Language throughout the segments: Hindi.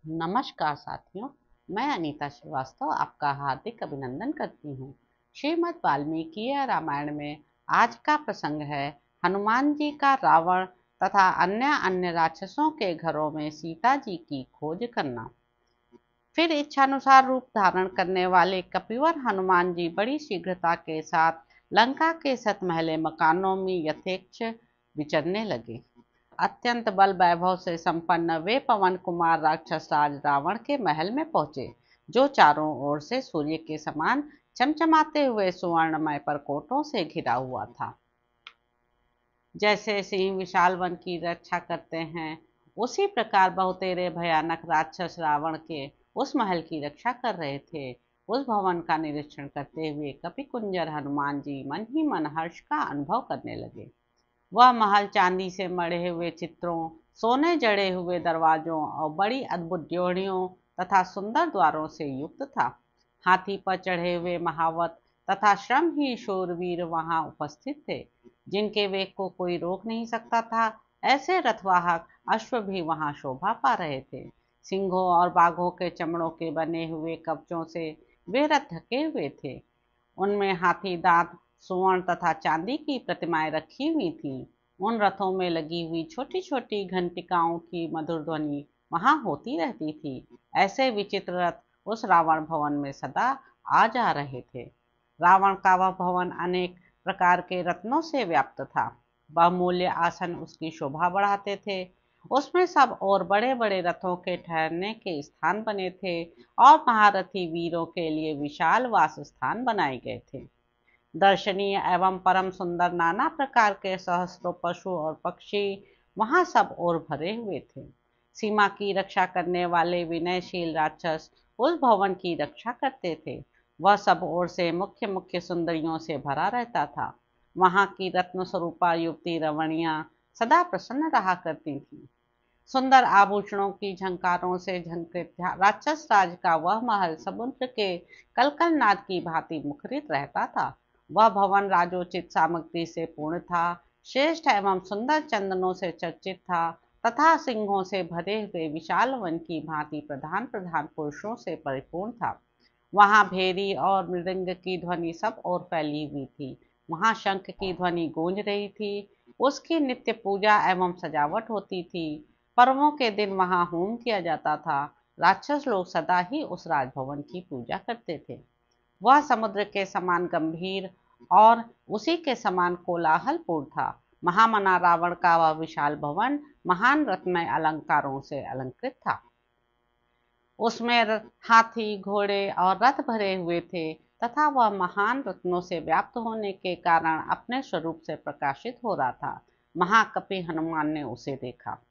नमस्कार साथियों, मैं अनीता श्रीवास्तव आपका हार्दिक अभिनंदन करती हूँ। श्रीमद् वाल्मीकि रामायण में आज का प्रसंग है हनुमान जी का रावण तथा अन्य अन्य राक्षसों के घरों में सीता जी की खोज करना। फिर इच्छानुसार रूप धारण करने वाले कपिवर हनुमान जी बड़ी शीघ्रता के साथ लंका के सतमहले मकानों में यथेच्छ विचरने लगे। अत्यंत बल वैभव से संपन्न वे पवन कुमार राक्षस राज रावण के महल में पहुंचे, जो चारों ओर से सूर्य के समान चमचमाते हुए सुवर्णमय परकोटों से घिरा हुआ था। जैसे सिंह विशाल वन की रक्षा करते हैं, उसी प्रकार बहुतेरे भयानक राक्षस रावण के उस महल की रक्षा कर रहे थे। उस भवन का निरीक्षण करते हुए कपि कुंजर हनुमान जी मन ही मन हर्ष का अनुभव करने लगे। वह महल चांदी से मढ़े हुए चित्रों, सोने जड़े हुए दरवाजों और बड़ी अद्भुत ड्योढ़ियों तथा सुंदर द्वारों से युक्त था। हाथी पर चढ़े हुए महावत तथा श्रमहीन शूरवीर वहां उपस्थित थे, जिनके वेग को कोई रोक नहीं सकता था। ऐसे रथवाहक अश्व भी वहां शोभा पा रहे थे। सिंहों और बाघों के चमड़ों के बने हुए कवचों से वे रथ ढके हुए थे। उनमें हाथी दांत, स्वर्ण तथा चांदी की प्रतिमाएं रखी हुई थीं। उन रथों में लगी हुई छोटी छोटी घंटिकाओं की मधुर ध्वनि वहां होती रहती थी। ऐसे विचित्र रथ उस रावण भवन में सदा आ जा रहे थे। रावण का वह भवन अनेक प्रकार के रत्नों से व्याप्त था। बहुमूल्य आसन उसकी शोभा बढ़ाते थे। उसमें सब और बड़े बड़े रथों के ठहरने के स्थान बने थे और महारथी वीरों के लिए विशाल वास स्थान बनाए गए थे। दर्शनीय एवं परम सुंदर नाना प्रकार के सहस्त्रों पशु और पक्षी वहां सब ओर भरे हुए थे। सीमा की रक्षा करने वाले विनयशील राक्षस उस भवन की रक्षा करते थे। वह सब ओर से मुख्य मुख्य सुंदरियों से भरा रहता था। वहां की रत्न स्वरूपा युवती रमणियां सदा प्रसन्न रहा करती थीं। सुंदर आभूषणों की झंकारों से झंकृत राक्षस राज का वह महल समुद्र के कलकल नाद की भांति मुखरित रहता था। वह भवन राजोचित सामग्री से पूर्ण था, श्रेष्ठ एवं सुंदर चंदनों से चर्चित था तथा सिंहों से भरे हुए विशाल वन की भांति प्रधान प्रधान पुरुषों से परिपूर्ण था। वहां भेरी और मृदंग की ध्वनि सब ओर फैली हुई थी। वहां शंख की ध्वनि गूंज रही थी। उसकी नित्य पूजा एवं सजावट होती थी। पर्वों के दिन वहां होम किया जाता था। राक्षस लोग सदा ही उस राजभवन की पूजा करते थे। वह समुद्र के समान गंभीर और उसी के समान कोलाहलपूर्ण था। महामना रावण का वह विशाल भवन महान रत्नमय अलंकारों से अलंकृत था। उसमें हाथी, घोड़े और रथ भरे हुए थे तथा वह महान रत्नों से व्याप्त होने के कारण अपने स्वरूप से प्रकाशित हो रहा था। महाकपि हनुमान ने उसे देखा।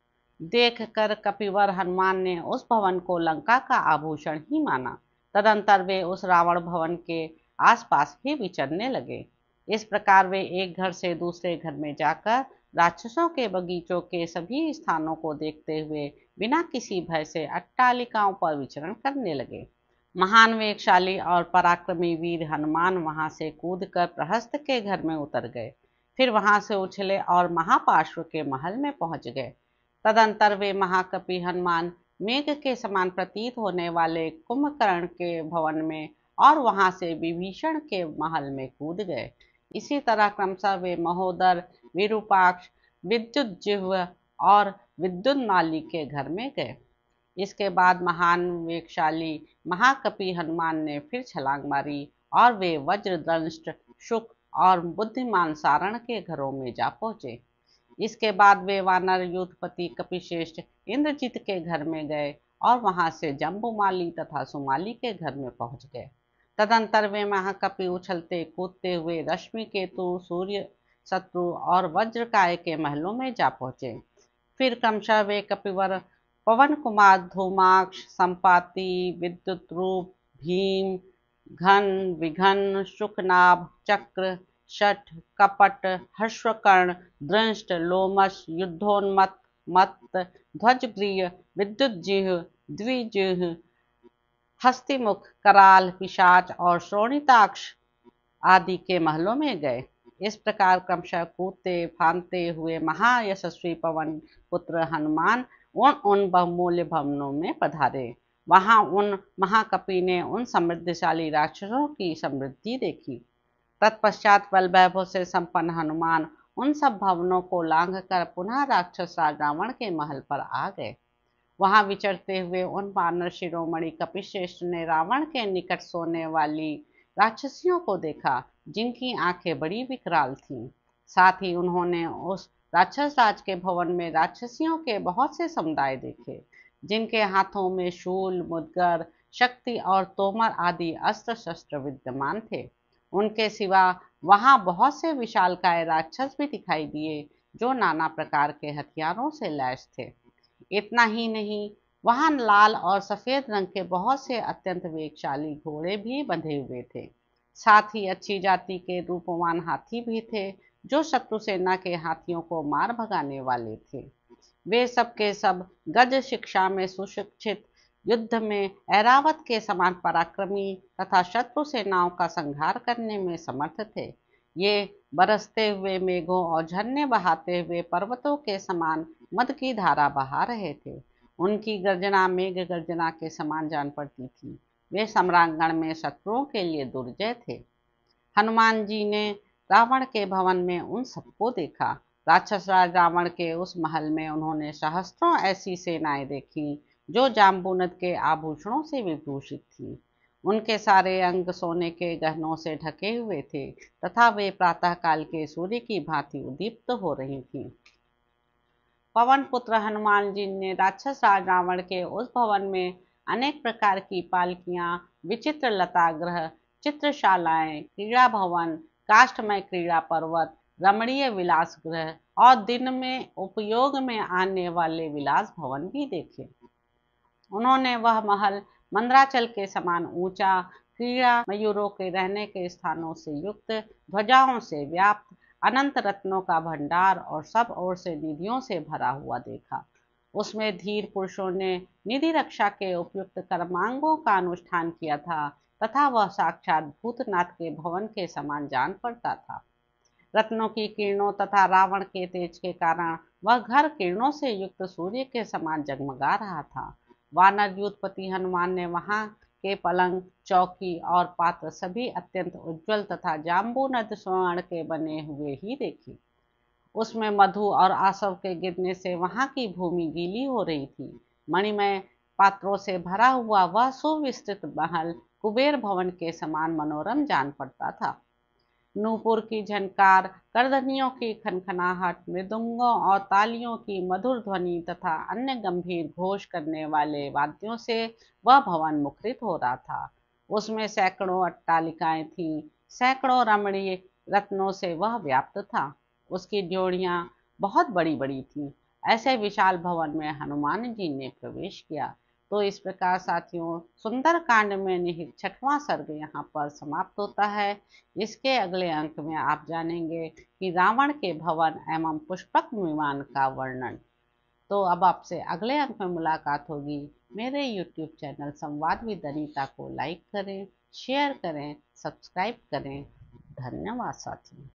देखकर कपिवर हनुमान ने उस भवन को लंका का आभूषण ही माना। तदंतर वे उस रावण भवन के आसपास ही विचरने लगे। इस प्रकार वे एक घर से दूसरे घर में जाकर राक्षसों के बगीचों के सभी स्थानों को देखते हुए बिना किसी भय से अट्टालिकाओं पर विचरण करने लगे। महान वेगशाली और पराक्रमी वीर हनुमान वहां से कूदकर प्रहस्त के घर में उतर गए। फिर वहां से उछले और महापार्श्व के महल में पहुंच गए। तदंतर वे महाकपि हनुमान मेघ के समान प्रतीत होने वाले कुंभकर्ण के भवन में और वहां से विभीषण के महल में कूद गए। इसी तरह क्रमशः वे महोदर, विरूपाक्ष, विद्युत जिह्व और विद्युत माली के घर में गए। इसके बाद महान वेगशाली महाकपि हनुमान ने फिर छलांग मारी और वे वज्रदंष्ट, शुक और बुद्धिमान सारण के घरों में जा पहुंचे। इसके बाद वे वानर यूथपति कपिश्रेष्ठ इंद्रजित के घर में गए और वहां से जम्बुमाली तथा सुमाली के घर में पहुंच गए। तदंतर वे महाकपि उछलते कूदते हुए रश्मि केतु, सूर्य, शत्रु और वज्रकाय के महलों में जा पहुंचे। फिर क्रमशः वे कपिवर पवन कुमार धूमाक्ष, संपाति, विद्युत रूप, भीम, घन, विघन, शुकनाभ, चक्र, शठ, कपट, हर्षकर्ण, दृष्ट, लोमश, युद्धोन्मत्त, मत्त, ध्वजप्रिय, विद्युतजिह्व, द्विजिह्व, हस्तिमुख, कराल, पिशाच और शोणिताक्ष आदि के महलों में गए। इस प्रकार क्रमशः कूदते फांदते हुए महायशस्वी पवन पुत्र हनुमान उन उन बहुमूल्य भवनों में पधारे। वहां उन महाकपि ने उन समृद्धशाली राक्षसों की समृद्धि देखी। तत्पश्चात बल वैभव से संपन्न हनुमान उन सब भवनों को लांघ कर पुनः राक्षस राज रावण के महल पर आ गए। वहां विचरते हुए उन वानर शिरोमणि कपिश्रेष्ठ ने रावण के निकट सोने वाली राक्षसियों को देखा, जिनकी आंखें बड़ी विकराल थीं। साथ ही उन्होंने उस राक्षस राज के भवन में राक्षसियों के बहुत से समुदाय देखे, जिनके हाथों में शूल, मुदगर, शक्ति और तोमर आदि अस्त्र शस्त्र विद्यमान थे। उनके सिवा वहां बहुत से विशालकाय राक्षस भी दिखाई दिए, जो नाना प्रकार के हथियारों से लैस थे। इतना ही नहीं, वहां लाल और सफेद रंग के बहुत से अत्यंत वेगशाली घोड़े भी बंधे हुए थे। साथ ही अच्छी जाति के रूपवान हाथी भी थे, जो शत्रु सेना के हाथियों को मार भगाने वाले थे। वे सब के सब गज शिक्षा में सुशिक्षित, युद्ध में ऐरावत के समान पराक्रमी तथा शत्रु सेनाओं का संहार करने में समर्थ थे। ये बरसते हुए मेघों और झरने बहाते हुए पर्वतों के समान मद की धारा बहा रहे थे। उनकी गर्जना मेघ गर्जना के समान जान पड़ती थी। वे सम्रांगण में शत्रुओं के लिए दुर्जय थे। हनुमान जी ने रावण के भवन में उन सबको देखा। राक्षस राज रावण के उस महल में उन्होंने सहस्त्रों ऐसी सेनाएं देखी, जो जाम्बूनद के आभूषणों से विभूषित थी। उनके सारे अंग सोने के गहनों से ढके हुए थे तथा वे प्रातःकाल के सूर्य की भांति उद्दीप्त हो रही थीं। पवन पुत्र हनुमान जी ने राक्षस राज रावण के उस भवन में अनेक प्रकार की पालकियां, विचित्र लतागृह, चित्रशालाएं, क्रीड़ा भवन, काष्ठमय क्रीड़ा पर्वत, रमणीय विलास गृह और दिन में उपयोग में आने वाले विलास भवन भी देखे। उन्होंने वह महल मंदराचल के समान ऊंचा, क्रीड़ा मयूरों के रहने के स्थानों से युक्त, ध्वजाओं से व्याप्त, अनंत रत्नों का भंडार और सब ओर से निधियों से भरा हुआ देखा। उसमें धीर पुरुषों ने निधि रक्षा के उपयुक्त कर्मांगों का अनुष्ठान किया था तथा वह साक्षात भूतनाथ के भवन के समान जान पड़ता था। रत्नों की किरणों तथा रावण के तेज के कारण वह घर किरणों से युक्त सूर्य के समान जगमगा रहा था। वानर युद्धपति हनुमान ने वहां के पलंग, चौकी और पात्र सभी अत्यंत उज्जवल तथा जाम्बूनद स्वर्ण के बने हुए ही देखे। उसमें मधु और आसव के गिरने से वहां की भूमि गीली हो रही थी। मणिमय पात्रों से भरा हुआ वह सुविस्तृत महल कुबेर भवन के समान मनोरम जान पड़ता था। नूपुर की झनकार, करधनियों की खनखनाहट, मृदंगों और तालियों की मधुर ध्वनि तथा अन्य गंभीर घोष करने वाले वाद्यों से वह भवन मुखरित हो रहा था। उसमें सैकड़ों अट्टालिकाएं थीं, सैकड़ों रमणीय रत्नों से वह व्याप्त था। उसकी ड्योढ़ियां बहुत बड़ी बड़ी थीं। ऐसे विशाल भवन में हनुमान जी ने प्रवेश किया। तो इस प्रकार साथियों, सुंदर कांड में निहित 6वां सर्ग यहाँ पर समाप्त होता है। इसके अगले अंक में आप जानेंगे कि रावण के भवन एवं पुष्पक विमान का वर्णन। तो अब आपसे अगले अंक में मुलाकात होगी। मेरे YouTube चैनल संवाद विद अनीता को लाइक करें, शेयर करें, सब्सक्राइब करें। धन्यवाद साथियों।